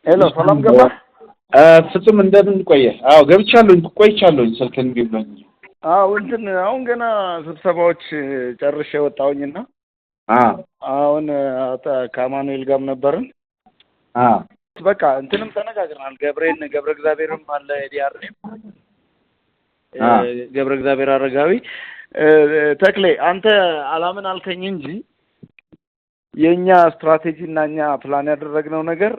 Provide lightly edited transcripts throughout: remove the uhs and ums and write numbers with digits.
ሄሎ ሰላም ገባ ፍጹም እንደምን ቆየ? አዎ ቆይቻለሁ ስልክን ቢብሎኝ። አዎ እንትን አሁን ገና ስብሰባዎች ጨርሼ ወጣሁኝና አሁን ከአማኑኤል ጋር ነበርን። በቃ እንትንም ተነጋግረናል። ገብረ እግዚአብሔርም አለ ዲአርኔም ገብረ እግዚአብሔር አረጋዊ ተክሌ አንተ አላምን አልከኝ እንጂ የኛ ስትራቴጂ እና እኛ ፕላን ያደረግነው ነገር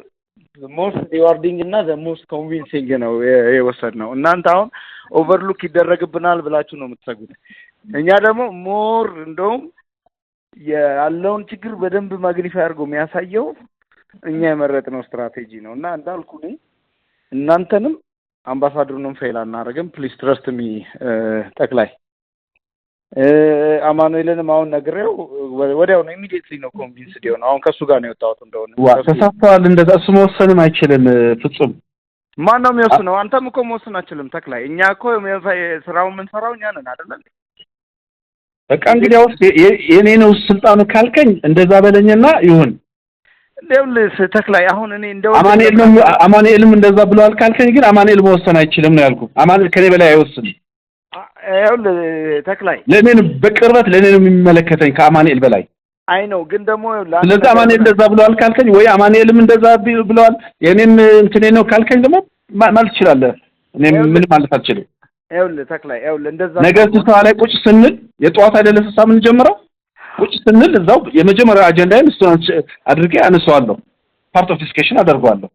ሞስት ሪዋርዲንግ እና ሞስት ኮንቪንሲንግ ነው የወሰድነው። እናንተ አሁን ኦቨርሉክ ይደረግብናል ብላችሁ ነው የምትሰጉት። እኛ ደግሞ ሞር እንደውም ያለውን ችግር በደንብ ማግኒፋይ አድርጎ የሚያሳየው እኛ የመረጥነው ስትራቴጂ ነው እና እንዳልኩ እናንተንም አምባሳደሩንም ፌል አናደርግም። ፕሊዝ ትረስት ሚ ጠቅላይ አማኑኤልንም አሁን ነግሬው ወዲያው ነው ኢሚዲየትሊ ነው ኮንቪንስድ የሆነው። አሁን ከሱ ጋር ነው የወጣሁት። እንደሆነ ተሳስተዋል። እንደዛ እሱ መወሰንም አይችልም። ፍጹም ማን ነው የሚወስነው? አንተም እኮ መወሰን አትችልም ተክላይ። እኛ እኮ ስራውን የምንሰራው እኛ ነን አይደል? በቃ እንግዲህ አውስ የኔ ነው ስልጣኑ ካልከኝ እንደዛ በለኝና ይሁን። እንደውልህ ተክላይ አሁን እኔ እንደው አማኑኤልም እንደዛ ብለዋል ካልከኝ ግን አማኑኤል መወሰን አይችልም ነው ያልኩት። አማኑኤል ከኔ በላይ አይወስንም። ይኸውልህ ተክላይ ለኔ በቅርበት ለኔ ነው የሚመለከተኝ ከአማኑኤል በላይ። አይ ነው ግን ደግሞ ስለዚህ አማኑኤል እንደዛ ብለዋል ካልከኝ ወይ አማኑኤልም እንደዛ ብለዋል የኔም እንትኔ ነው ካልከኝ ደግሞ ማለት ትችላለህ። እኔ ምን ማለት አልችልም። ይኸውልህ ተክላይ እንደዛ ነገ ስብሰባ ላይ ቁጭ ስንል የጠዋት አይደለ ስብሰባ ምን ጀምረው ቁጭ ስንል እዛው የመጀመሪያ አጀንዳዬን እሱን አድርጌ አነሳዋለሁ። ፓርት ኦፍ ዲስከሽን አደርገዋለሁ።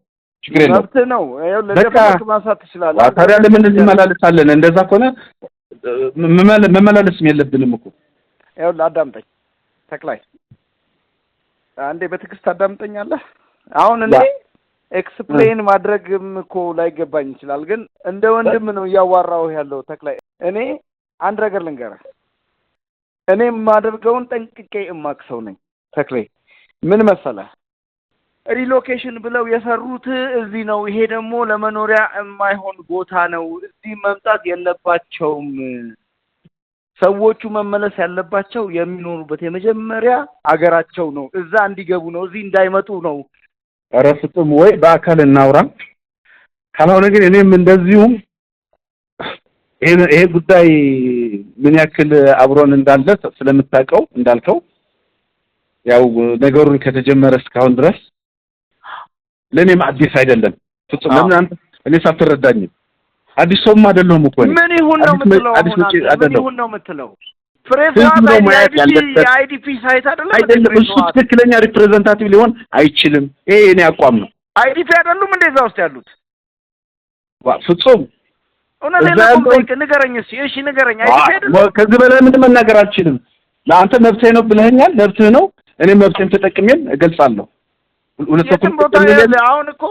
ችግር የለውም። መብት ነው። ይኸውልህ ለምን ማሳት ትችላለህ? ታዲያ ለምን እንመላለሳለን? እንደዛ ከሆነ መመላለስም የለብንም እኮ። ይኸውልህ አዳምጠኝ ተክላይ፣ አንዴ በትዕግስት አዳምጠኛለህ። አሁን እኔ ኤክስፕሌን ማድረግም እኮ ላይገባኝ ይችላል፣ ግን እንደ ወንድም ነው እያዋራሁ ያለው ተክላይ። እኔ አንድ ነገር ልንገርህ፣ እኔ የማደርገውን ጠንቅቄ እማክሰው ነኝ ተክሌ። ምን መሰለህ ሪሎኬሽን ብለው የሰሩት እዚህ ነው። ይሄ ደግሞ ለመኖሪያ የማይሆን ቦታ ነው። እዚህ መምጣት የለባቸውም። ሰዎቹ መመለስ ያለባቸው የሚኖሩበት የመጀመሪያ አገራቸው ነው። እዛ እንዲገቡ ነው፣ እዚህ እንዳይመጡ ነው። ኧረ ፍጹም ወይ በአካል እናውራ። ካልሆነ ግን እኔም እንደዚሁም ይሄ ጉዳይ ምን ያክል አብሮን እንዳለ ስለምታውቀው እንዳልከው ያው ነገሩን ከተጀመረ እስካሁን ድረስ ለኔም አዲስ አይደለም። ፍጹም ለምን አንተ እኔ ሳትረዳኝ አዲስ ሰውም አይደለሁም እኮ ምን ይሁን ነው የምትለው? ምን ይሁን ነው የምትለው? ፕሬዝዳንት አይዲፒ ሳይት አይደለም እሱ ትክክለኛ ሪፕሬዘንታቲቭ ሊሆን አይችልም። ይሄ የኔ አቋም ነው። አይዲፒ አይደሉም እንደዛ ውስጥ ያሉት ፍጹም እና ሌላ ኮምፕሌክ ንገረኝ እስኪ። እሺ ንገረኝ። አይዲፒ አይደለም። ከዚህ በላይ ምንም መናገር አልችልም። ለአንተ መብትህ ነው ብለኸኛል። መብትህ ነው። እኔ መብቴን ተጠቅሜን እገልጻለሁ። አሁን እኮ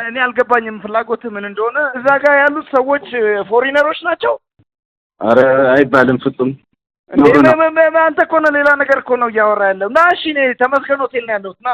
እኔ አልገባኝም ፍላጎትህ ምን እንደሆነ። እዛ ጋር ያሉት ሰዎች ፎሪነሮች ናቸው? አረ አይባልም ፍጹም። አንተ እኮ ነው ሌላ ነገር እኮ ነው እያወራ ያለው። ና እሺ እኔ ተመስገን ሆቴል ነው ያለሁት ና